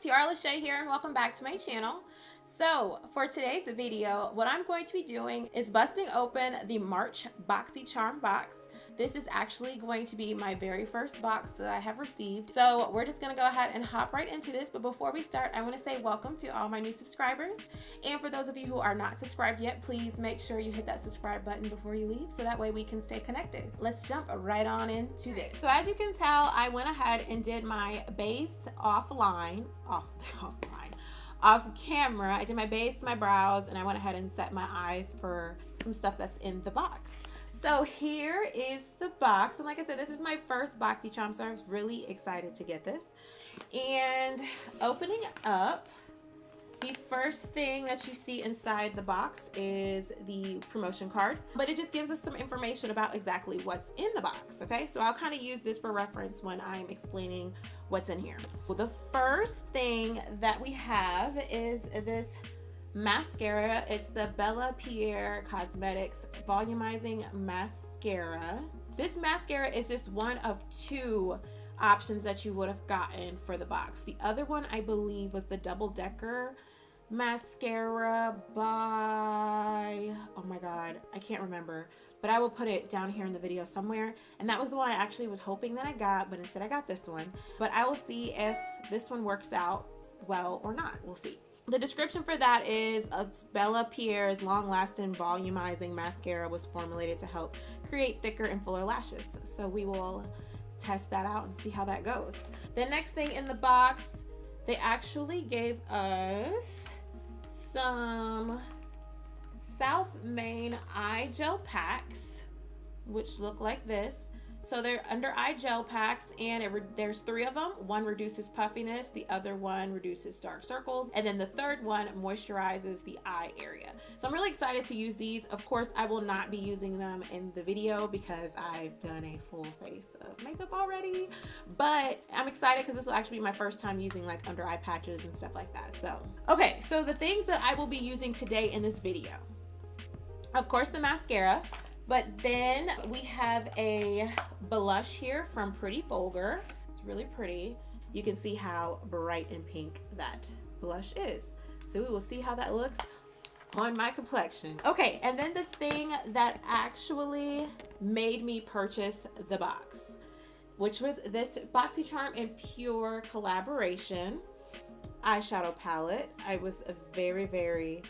TiarraLashay here, and welcome back to my channel. So for today's video, what I'm going to be doing is busting open the March BoxyCharm box. This is actually going to be my very first box that I have received. So we're just gonna go ahead and hop right into this. But before we start, I wanna say welcome to all my new subscribers. And for those of you who are not subscribed yet, please make sure you hit that subscribe button before you leave so that way we can stay connected. Let's jump right on into this. So as you can tell, I went ahead and did my base off camera. I did my base, my brows, and I went ahead and set my eyes for some stuff that's in the box. So here is the box, and like I said, this is my first BoxyCharm, so I was really excited to get this. And opening up, the first thing that you see inside the box is the promotion card, but it just gives us some information about exactly what's in the box, okay? So I'll kind of use this for reference when I'm explaining what's in here. Well, the first thing that we have is this mascara. It's the Bella Pierre Cosmetics Volumizing Mascara. This mascara is just one of two options that you would have gotten for the box. The other one, I believe, was the Double Decker mascara by, oh my god, I can't remember, but I will put it down here in the video somewhere. And that was the one I actually was hoping that I got, but instead I got this one. But I will see if this one works out well or not. We'll see. The description for that is Bella Pierre's long-lasting volumizing mascara was formulated to help create thicker and fuller lashes. So we will test that out and see how that goes. The next thing in the box, they actually gave us some South Main eye gel packs, which look like this. So they're under eye gel packs, and there's 3 of them. One reduces puffiness, the other one reduces dark circles, and then the third one moisturizes the eye area. So I'm really excited to use these. Of course, I will not be using them in the video because I've done a full face of makeup already, but I'm excited because this will actually be my first time using like under eye patches and stuff like that. So, okay, so the things that I will be using today in this video, of course, the mascara. But then we have a blush here from Pretty Vulgar. It's really pretty. You can see how bright and pink that blush is. So we will see how that looks on my complexion. Okay, and then the thing that actually made me purchase the box, which was this BoxyCharm and Pure collaboration eyeshadow palette. I was very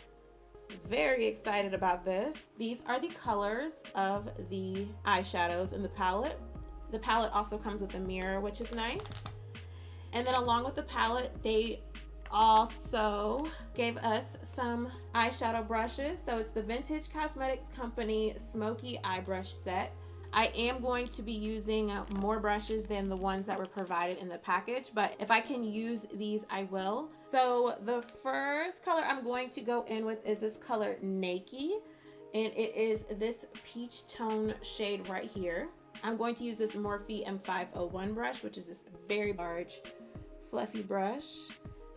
excited about this. These are the colors of the eyeshadows in the palette. The palette also comes with a mirror, which is nice. And then along with the palette, they also gave us some eyeshadow brushes. So it's the Vintage Cosmetics Company Smoky Eye Brush Set. I am going to be using more brushes than the ones that were provided in the package, but if I can use these, I will. So the first color I'm going to go in with is this color Naked, and it is this peach tone shade right here. I'm going to use this Morphe M501 brush, which is this very large, fluffy brush.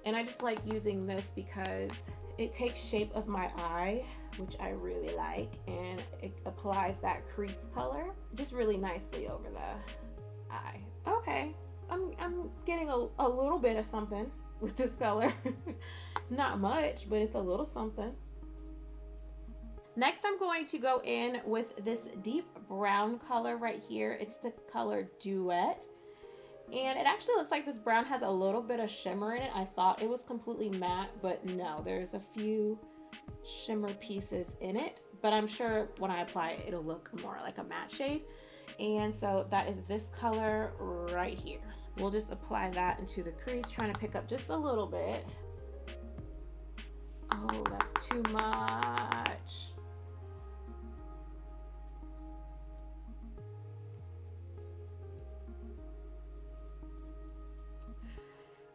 And I just like using this because it takes shape of my eye, which I really like, and it applies that crease color just really nicely over the eye. Okay, I'm getting a little bit of something with this color. Not much, but it's a little something. Next, I'm going to go in with this deep brown color right here. It's the color Duet. And it actually looks like this brown has a little bit of shimmer in it. I thought it was completely matte, but no, there's a few shimmer pieces in it, but I'm sure when I apply it, it'll look more like a matte shade. And so that is this color right here. We'll just apply that into the crease, trying to pick up just a little bit. Oh, that's too much.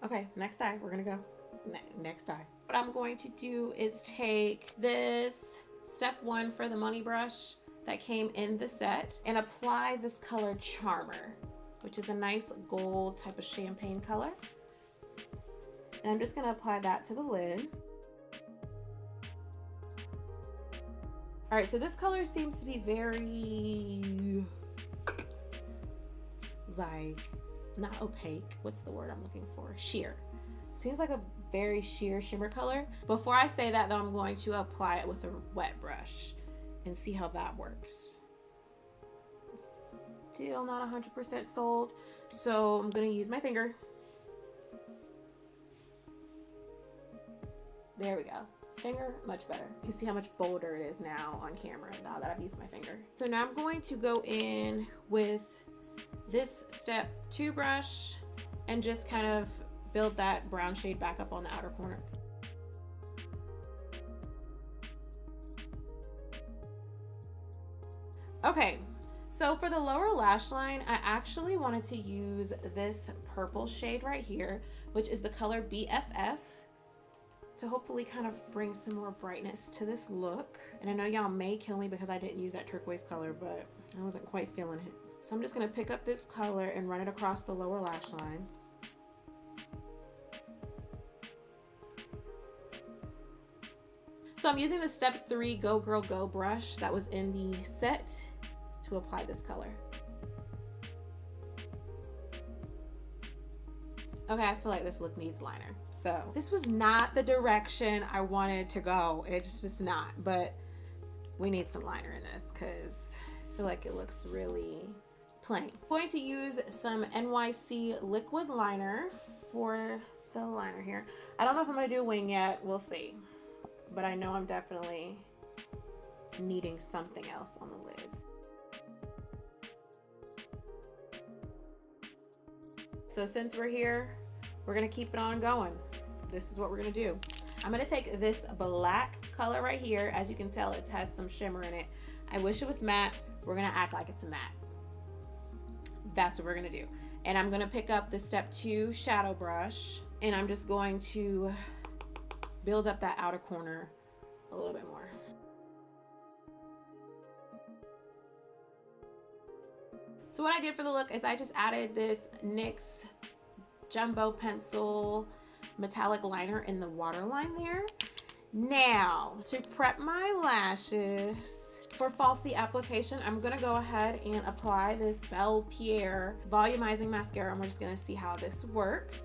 Okay, next eye, we're gonna go next eye. What I'm going to do is take this step 1 for the money brush that came in the set and apply this color Charmer, which is a nice gold type of champagne color. And I'm just gonna apply that to the lid. All right, so this color seems to be very like not opaque, what's the word I'm looking for? Sheer. Seems like a very sheer shimmer color. Before I say that though, I'm going to apply it with a wet brush and see how that works. Still not 100% sold, so I'm gonna use my finger. There we go. Finger, much better. You can see how much bolder it is now on camera now that I've used my finger. So now I'm going to go in with this step 2 brush and just kind of build that brown shade back up on the outer corner. Okay, so for the lower lash line, I actually wanted to use this purple shade right here, which is the color BFF, to hopefully kind of bring some more brightness to this look. And I know y'all may kill me because I didn't use that turquoise color, but I wasn't quite feeling it. So I'm just gonna pick up this color and run it across the lower lash line. So I'm using the step 3 Go Girl Go brush that was in the set to apply this color. Okay, I feel like this look needs liner. So this was not the direction I wanted to go. It's just not, but we need some liner in this because I feel like it looks really plain. I'm going to use some NYC liquid liner for the liner here. I don't know if I'm gonna do a wing yet, we'll see. But I know I'm definitely needing something else on the lids. So since we're here, we're gonna keep it on going. This is what we're gonna do. I'm gonna take this black color right here. As you can tell, it has some shimmer in it. I wish it was matte. We're gonna act like it's matte. That's what we're gonna do. And I'm gonna pick up the step 2 shadow brush, and I'm just going to build up that outer corner a little bit more. So what I did for the look is I just added this NYX Jumbo Pencil metallic liner in the waterline there. Now, to prep my lashes for falsie application, I'm gonna go ahead and apply this Belle Pierre volumizing mascara, and we're just gonna see how this works.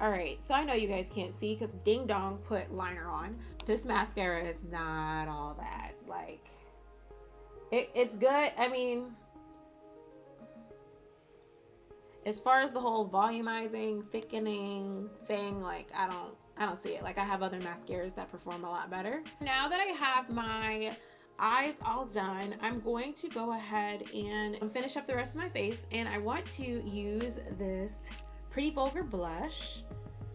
All right, so I know you guys can't see because Ding Dong put liner on. This mascara is not all that. Like, it's good. I mean, as far as the whole volumizing, thickening thing, like I don't see it. Like, I have other mascaras that perform a lot better. Now that I have my eyes all done, I'm going to go ahead and finish up the rest of my face, and I want to use this Pretty Vulgar blush.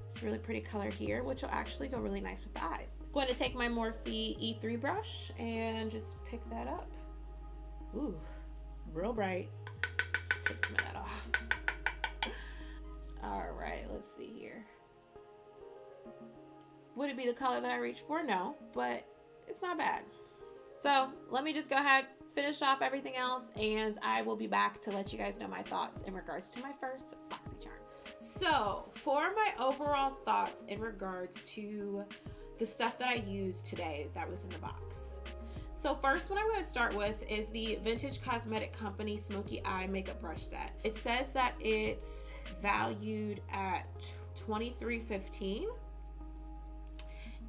It's a really pretty color here, which will actually go really nice with the eyes. I'm going to take my Morphe E3 brush and just pick that up. Ooh, real bright. Just take some of that off. All right, let's see here. Would it be the color that I reached for? No, but it's not bad. So let me just go ahead, finish off everything else, and I will be back to let you guys know my thoughts in regards to my first BoxyCharm. So for my overall thoughts in regards to the stuff that I used today that was in the box. So first, what I'm going to start with is the Vintage Cosmetic Company Smoky Eye Makeup Brush Set. It says that it's valued at $23.15.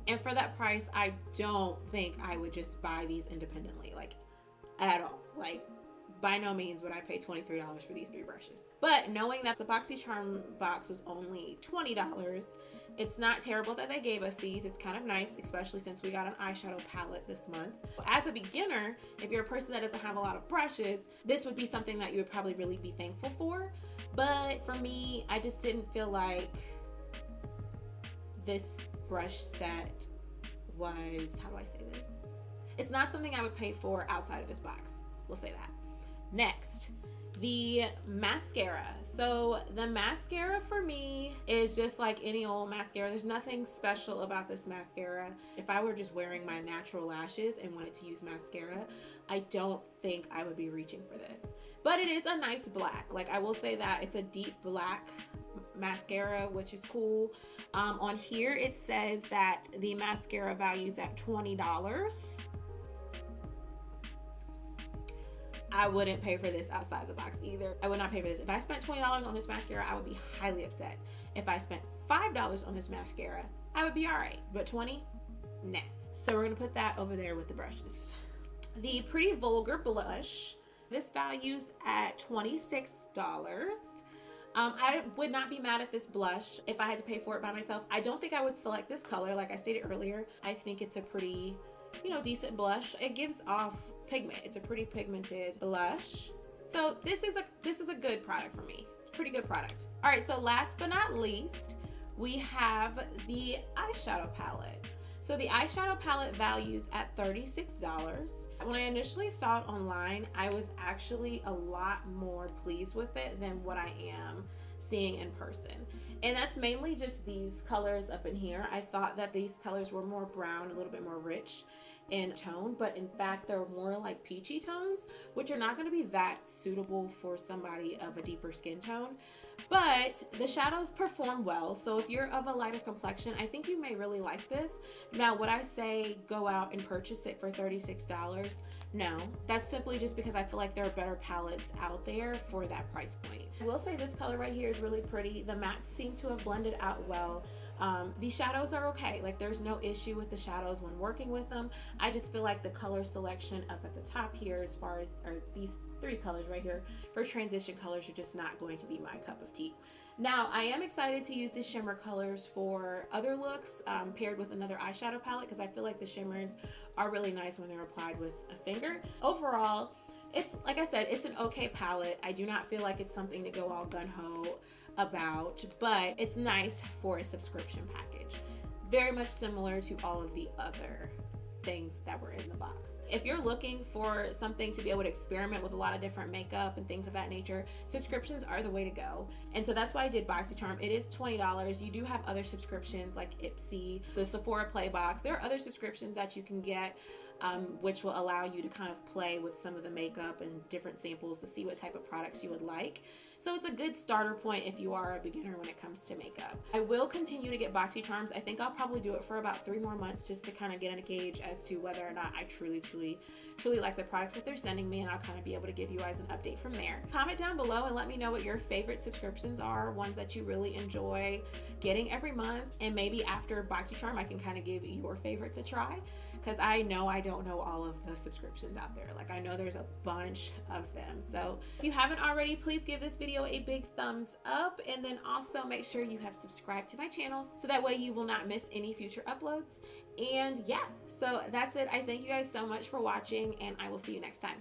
And for that price, I don't think I would just buy these independently, like at all. Like, by no means would I pay $23 for these 3 brushes. But knowing that the BoxyCharm box was only $20, it's not terrible that they gave us these. It's kind of nice, especially since we got an eyeshadow palette this month. As a beginner, if you're a person that doesn't have a lot of brushes, this would be something that you would probably really be thankful for. But for me, I just didn't feel like this brush set was, how do I say this? It's not something I would pay for outside of this box. We'll say that. Next, the mascara. So the mascara for me is just like any old mascara. There's nothing special about this mascara. If I were just wearing my natural lashes and wanted to use mascara, I don't think I would be reaching for this. But it is a nice black. Like, I will say that it's a deep black mascara, which is cool. On here it says that the mascara values at $20. I wouldn't pay for this outside the box either. I would not pay for this. If I spent $20 on this mascara, I would be highly upset. If I spent $5 on this mascara, I would be all right. But 20, nah. So we're gonna put that over there with the brushes. The Pretty Vulgar blush. This values at $26. I would not be mad at this blush if I had to pay for it by myself. I don't think I would select this color. Like I stated earlier, I think it's a pretty, you know, decent blush. It gives off pigment. It's a pretty pigmented blush. So this is a good product for me. Pretty good product. All right, so last but not least, we have the eyeshadow palette. So the eyeshadow palette values at $36. When I initially saw it online, I was actually a lot more pleased with it than what I am seeing in person. And that's mainly just these colors up in here. I thought that these colors were more brown, a little bit more rich in tone, but in fact they're more like peachy tones, which are not going to be that suitable for somebody of a deeper skin tone. But the shadows perform well, so if you're of a lighter complexion, I think you may really like this. Now, would I say go out and purchase it for $36? No, that's simply just because I feel like there are better palettes out there for that price point. I will say this color right here is really pretty. The mattes seem to have blended out well. These shadows are okay. Like, there's no issue with the shadows when working with them. I just feel like the color selection up at the top here, as far as these three colors right here for transition colors, are just not going to be my cup of tea. Now, I am excited to use the shimmer colors for other looks paired with another eyeshadow palette, because I feel like the shimmers are really nice when they're applied with a finger. Overall, it's, like I said, it's an okay palette. I do not feel like it's something to go all gung-ho about, but it's nice for a subscription package. Very much similar to all of the other things that were in the box. If you're looking for something to be able to experiment with a lot of different makeup and things of that nature, subscriptions are the way to go. And so that's why I did BoxyCharm. It is $20. You do have other subscriptions like Ipsy, the Sephora Playbox. There are other subscriptions that you can get which will allow you to kind of play with some of the makeup and different samples to see what type of products you would like. So it's a good starter point if you are a beginner when it comes to makeup. I will continue to get BoxyCharms. I think I'll probably do it for about 3 more months just to kind of get a gauge as to whether or not I truly like the products that they're sending me, and I'll kind of be able to give you guys an update from there. Comment down below and let me know what your favorite subscriptions are, ones that you really enjoy getting every month, and maybe after BoxyCharm I can kind of give your favorites a try, because I know I don't know all of the subscriptions out there. Like, I know there's a bunch of them. So if you haven't already, please give this video a big thumbs up, and then also make sure you have subscribed to my channel so that way you will not miss any future uploads. And yeah, so that's it. I thank you guys so much for watching, and I will see you next time.